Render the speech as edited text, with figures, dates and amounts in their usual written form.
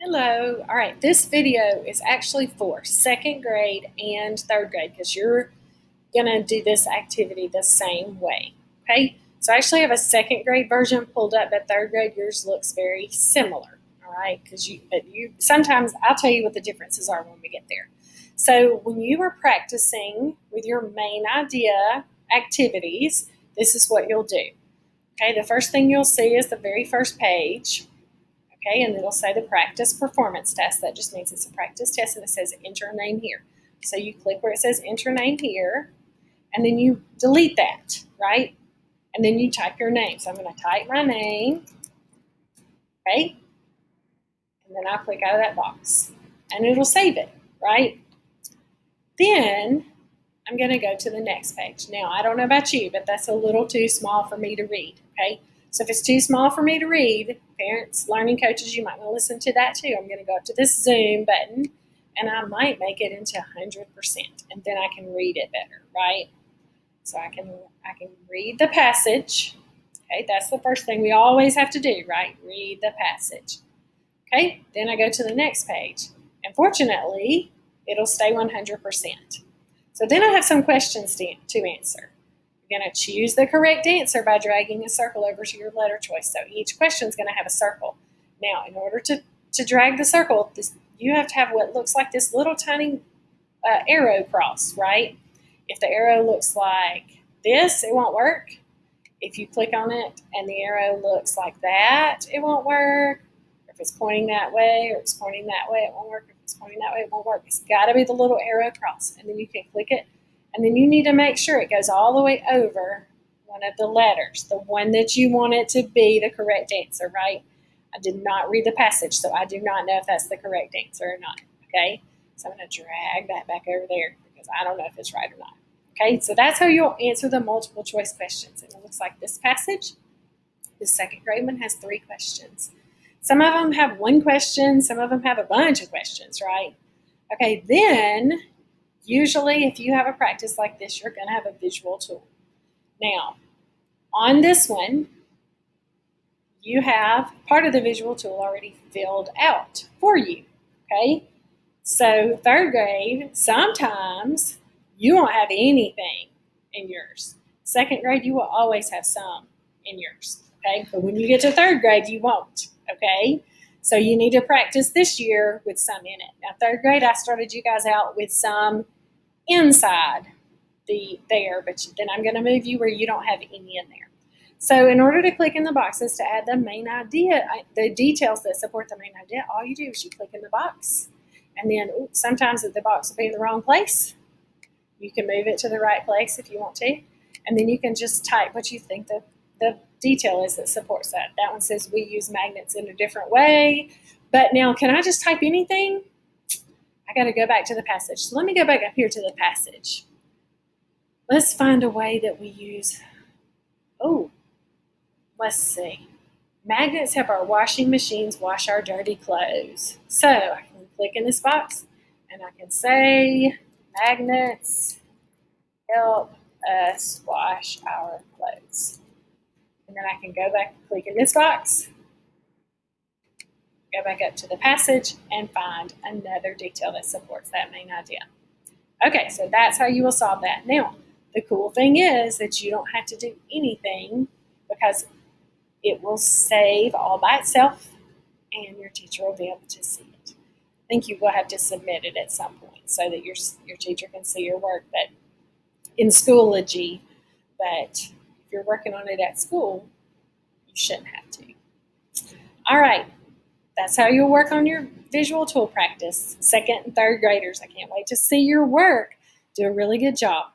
Hello. All right, this video is actually for second grade and third grade because you're going to do this activity the same way. Okay, so I actually have a second grade version pulled up, but third grade yours looks very similar. All right, because you sometimes I'll tell you what the differences are when we get there. So when you are practicing with your main idea activities, this is what you'll do. Okay, the first thing you'll see is the very first page. Okay, and it'll say the practice performance test. That just means it's a practice test, and it says enter name here. So you click where it says enter name here, and then you delete that, right? And then you type your name. So I'm going to type my name, okay? And then I'll click out of that box, and it'll save it, right? Then I'm going to go to the next page. Now, I don't know about you, but that's a little too small for me to read, okay? So if it's too small for me to read, parents, learning coaches, you might want to listen to that too. I'm going to go up to this zoom button, and I might make it into 100%, and then I can read it better, right? So I can read the passage. Okay, that's the first thing we always have to do, right? Read the passage. Okay, then I go to the next page, and fortunately, it'll stay 100%. So then I have some questions to answer. You're going to choose the correct answer by dragging a circle over to your letter choice. So each question is going to have a circle. Now, in order to drag the circle, you have to have what looks like this little tiny arrow cross, right? If the arrow looks like this, it won't work. If you click on it and the arrow looks like that, it won't work. If it's pointing that way or it's pointing that way, it won't work. If it's pointing that way, it won't work. It's got to be the little arrow cross, and then you can click it. And then you need to make sure it goes all the way over one of the letters, the one that you want it to be the correct answer, right? I did not read the passage, so I do not know if that's the correct answer or not, okay? So I'm going to drag that back over there because I don't know if it's right or not. Okay, so that's how you'll answer the multiple choice questions. And it looks like this passage. The second grade one has 3 questions. Some of them have 1 question, some of them have a bunch of questions, right? Okay, then usually, if you have a practice like this, you're going to have a visual tool. Now, on this one, you have part of the visual tool already filled out for you, okay? So third grade, sometimes you won't have anything in yours. Second grade, you will always have some in yours, okay? But when you get to third grade, you won't, okay? So you need to practice this year with some in it. Now, third grade, I started you guys out with some inside there, but then I'm going to move you where you don't have any in there. So in order to click in the boxes to add the main idea, the details that support the main idea, all you do is you click in the box, and then sometimes the box will be in the wrong place. You can move it to the right place if you want to, and then you can just type what you think the detail is that supports that. That one says we use magnets in a different way, but now can I just type anything? I got to go back to the passage. So let me go back up here to the passage. Let's find a way that we use, let's see. Magnets help our washing machines wash our dirty clothes. So I can click in this box and I can say magnets help us wash our clothes. And then I can go back and click in this box, go back up to the passage, and find another detail that supports that main idea. Okay, so that's how you will solve that. Now, the cool thing is that you don't have to do anything because it will save all by itself and your teacher will be able to see it. I think you will have to submit it at some point so that your teacher can see your work, but in Schoology. But if you're working on it at school, you shouldn't have to. All right, that's how you'll work on your visual tool practice. Second and third graders, I can't wait to see your work. Do a really good job.